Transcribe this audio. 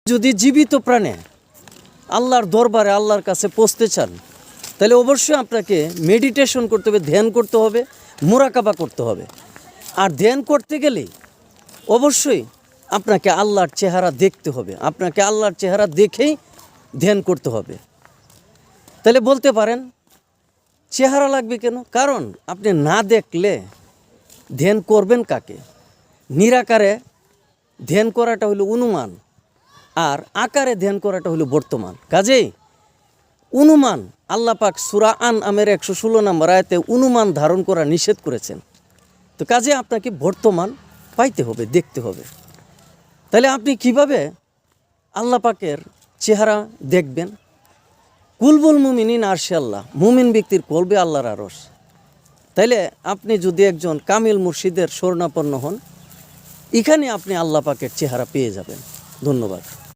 যদি জীবিত প্রাণে আল্লাহর দরবারে আল্লাহর কাছে পৌঁছতে চান তাহলে অবশ্যই আপনাকে মেডিটেশন করতে হবে, ধ্যান করতে হবে, মুরাকাবা করতে হবে। আর ধ্যান করতে গেলেই অবশ্যই আপনাকে আল্লাহর চেহারা দেখতে হবে, আপনাকে আল্লাহর চেহারা দেখেই ধ্যান করতে হবে। তাহলে বলতে পারেন চেহারা লাগবে কেন? কারণ আপনি না দেখলে ধ্যান করবেন কাকে? নিরাকারে ধ্যান করাটা হলো অনুমান, আর আকারে ধ্যান করাটা হলো বর্তমান। কাজেই অনুমান, আল্লাহ পাক সূরা আনআমের 116 নম্বর আয়াতে অনুমান ধারণ করা নিষেধ করেছেন। তো কাজে আপনাকে বর্তমান পাইতে হবে, দেখতে হবে। তাহলে আপনি কিভাবে আল্লাহ পাকের চেহারা দেখবেন? কুলবুল মুমিনিন আরশে আল্লাহ, মুমিন ব্যক্তির কলবে আল্লাহর আরশ। তাইলে আপনি যদি একজন কামিল মুর্শিদের শরণাপন্ন হন, এখানে আপনি আল্লাহ পাকের চেহারা পেয়ে যাবেন। ধন্যবাদ।